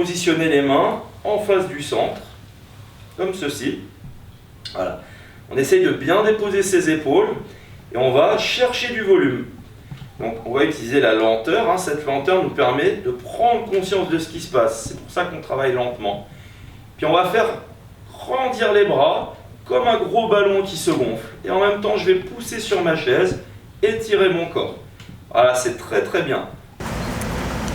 positionner les mains en face du centre, comme ceci. Voilà. On essaye de bien déposer ses épaules et on va chercher du volume. Donc on va utiliser la lenteur, hein. Cette lenteur nous permet de prendre conscience de ce qui se passe. C'est pour ça qu'on travaille lentement. Puis on va faire grandir les bras comme un gros ballon qui se gonfle. Et en même temps, je vais pousser sur ma chaise, étirer mon corps. Voilà, c'est très très bien.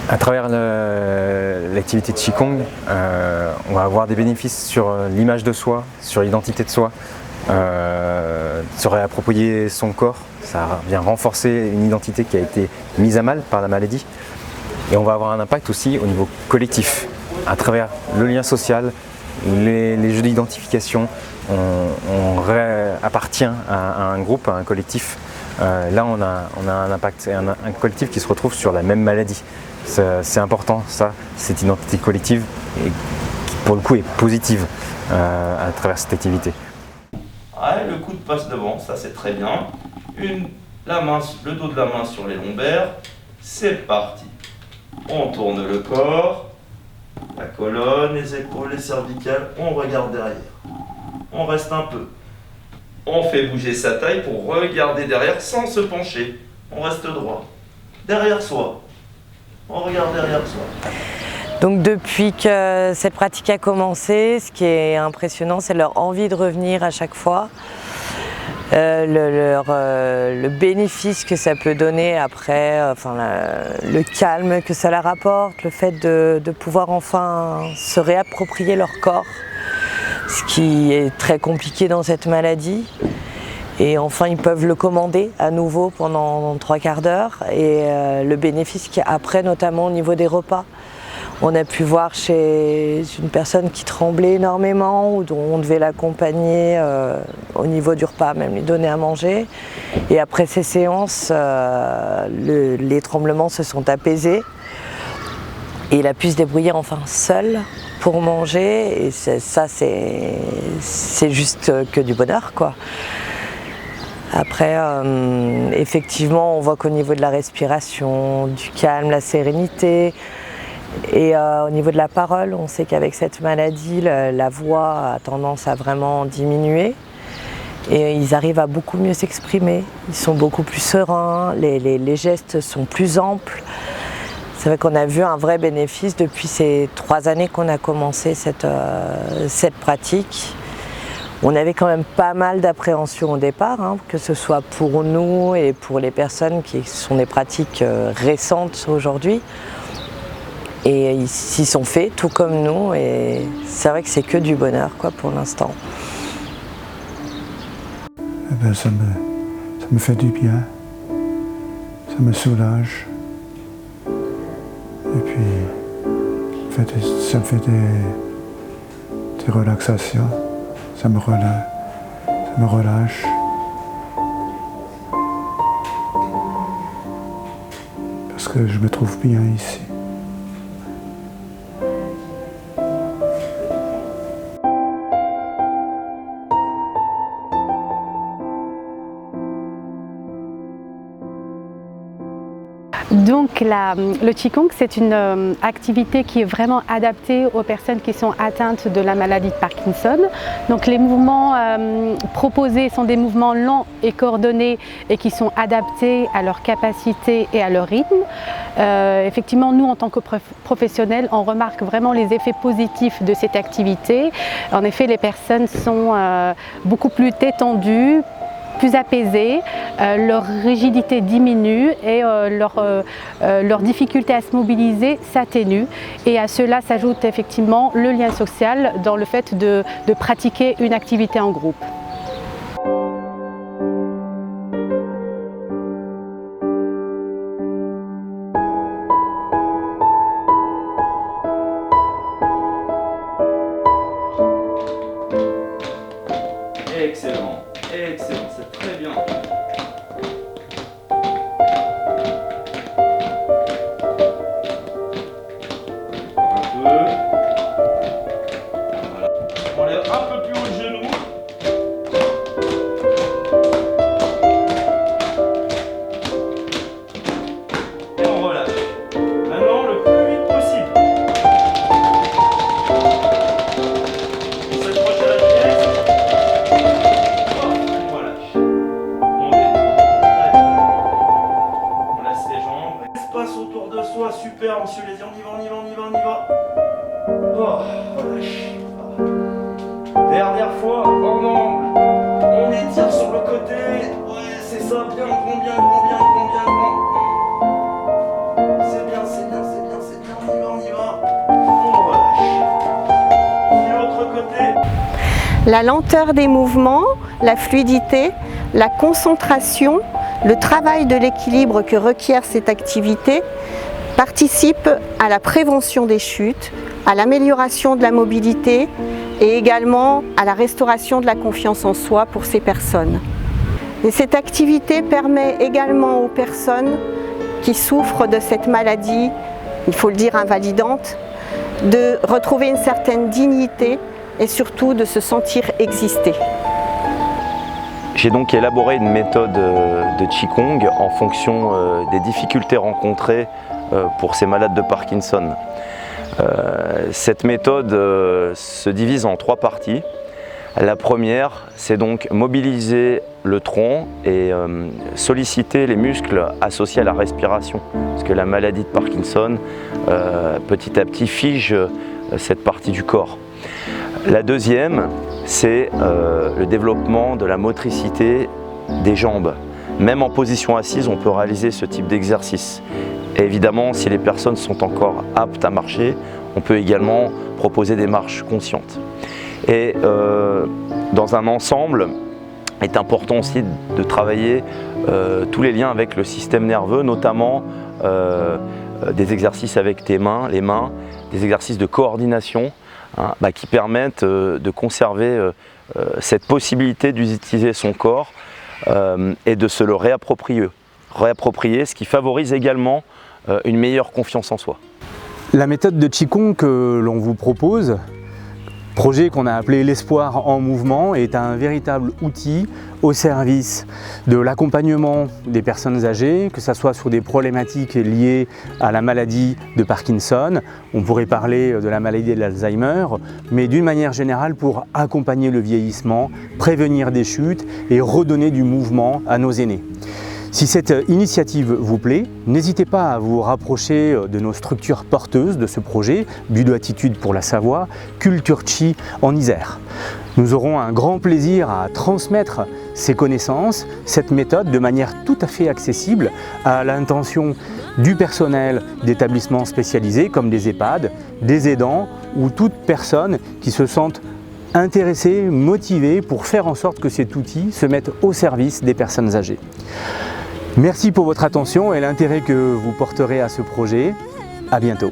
À travers l'activité de Qigong, on va avoir des bénéfices sur l'image de soi, sur l'identité de soi, se réapproprier son corps. Ça vient renforcer une identité qui a été mise à mal par la maladie. Et on va avoir un impact aussi au niveau collectif, à travers le lien social, les jeux d'identification. On appartient à un groupe, à un collectif. Là, on a un impact, un collectif qui se retrouve sur la même maladie. C'est important, ça, cette identité collective, et qui pour le coup est positive à travers cette activité. Ouais, le coude passe devant, ça c'est très bien. Le dos de la main sur les lombaires, c'est parti. On tourne le corps, la colonne, les épaules, les cervicales, on regarde derrière. On reste un peu. On fait bouger sa taille pour regarder derrière sans se pencher. On reste droit. Derrière soi. On regarde derrière soi. Donc depuis que cette pratique a commencé, ce qui est impressionnant, c'est leur envie de revenir à chaque fois. Le bénéfice que ça peut donner après, le calme que ça leur apporte, le fait de pouvoir enfin se réapproprier leur corps, ce qui est très compliqué dans cette maladie. Et enfin, ils peuvent le commander à nouveau pendant 3/4 d'heure. Et le bénéfice qu'il y a après, notamment au niveau des repas. On a pu voir chez une personne qui tremblait énormément, ou dont on devait l'accompagner au niveau du repas, même lui donner à manger. Et après ces séances, les tremblements se sont apaisés. Et il a pu se débrouiller enfin seul pour manger. Et ça, c'est juste que du bonheur, quoi. Après, effectivement, on voit qu'au niveau de la respiration, du calme, la sérénité, et au niveau de la parole, on sait qu'avec cette maladie, la voix a tendance à vraiment diminuer. Et ils arrivent à beaucoup mieux s'exprimer, ils sont beaucoup plus sereins, les gestes sont plus amples. C'est vrai qu'on a vu un vrai bénéfice depuis ces 3 années qu'on a commencé cette pratique. On avait quand même pas mal d'appréhension au départ, hein, que ce soit pour nous et pour les personnes qui sont des pratiques récentes aujourd'hui. Et ils s'y sont faits, tout comme nous, et c'est vrai que c'est que du bonheur, quoi, pour l'instant. Eh ben, ça me fait du bien, ça me soulage. Et puis, ça me fait des relaxations. Ça me relâche. Parce que je me trouve bien ici. Donc le Qigong, c'est une activité qui est vraiment adaptée aux personnes qui sont atteintes de la maladie de Parkinson. Donc les mouvements proposés sont des mouvements lents et coordonnés et qui sont adaptés à leur capacité et à leur rythme. Effectivement, nous en tant que professionnels, on remarque vraiment les effets positifs de cette activité. En effet, les personnes sont beaucoup plus détendues, plus apaisées, leur rigidité diminue et leur difficulté à se mobiliser s'atténue. Et à cela s'ajoute effectivement le lien social dans le fait de pratiquer une activité en groupe. Excellent, excellent, c'est très bien. Un peu. Voilà. On lève un peu plus haut le genou. Et on relâche. Maintenant, le plus vite possible. silencieux les yeux, on y va, on y va, on y va, on y va. Oh, relâche. Dernière fois, en angle. On étire sur le côté. Ouais, c'est ça, bien grand, bien grand, bien grand, bien grand. C'est bien, c'est bien, c'est bien, c'est bien, on y va, on y va. On relâche. Et l'autre côté. La lenteur des mouvements, la fluidité, la concentration, le travail de l'équilibre que requiert cette activité participent à la prévention des chutes, à l'amélioration de la mobilité et également à la restauration de la confiance en soi pour ces personnes. Et cette activité permet également aux personnes qui souffrent de cette maladie, il faut le dire invalidante, de retrouver une certaine dignité et surtout de se sentir exister. J'ai donc élaboré une méthode de Qigong en fonction des difficultés rencontrées pour ces malades de Parkinson. Cette méthode se divise en 3 parties. La première, c'est donc mobiliser le tronc et solliciter les muscles associés à la respiration. Parce que la maladie de Parkinson, petit à petit, fige cette partie du corps. La deuxième, c'est le développement de la motricité des jambes. Même en position assise, on peut réaliser ce type d'exercice. Et évidemment, si les personnes sont encore aptes à marcher, on peut également proposer des marches conscientes. Et dans un ensemble, il est important aussi de travailler tous les liens avec le système nerveux, notamment des exercices avec les mains, des exercices de coordination qui permettent de conserver cette possibilité d'utiliser son corps et de se le réapproprier, ce qui favorise également une meilleure confiance en soi. La méthode de Qigong que l'on vous propose, projet qu'on a appelé l'espoir en mouvement, est un véritable outil au service de l'accompagnement des personnes âgées, que ce soit sur des problématiques liées à la maladie de Parkinson, on pourrait parler de la maladie de l'Alzheimer, mais d'une manière générale pour accompagner le vieillissement, prévenir des chutes et redonner du mouvement à nos aînés. Si cette initiative vous plaît, n'hésitez pas à vous rapprocher de nos structures porteuses de ce projet, Budo-Attitude pour la Savoie, Culture Chi en Isère. Nous aurons un grand plaisir à transmettre ces connaissances, cette méthode de manière tout à fait accessible à l'intention du personnel d'établissements spécialisés comme des EHPAD, des aidants ou toute personne qui se sente intéressée, motivée pour faire en sorte que cet outil se mette au service des personnes âgées. Merci pour votre attention et l'intérêt que vous porterez à ce projet. À bientôt.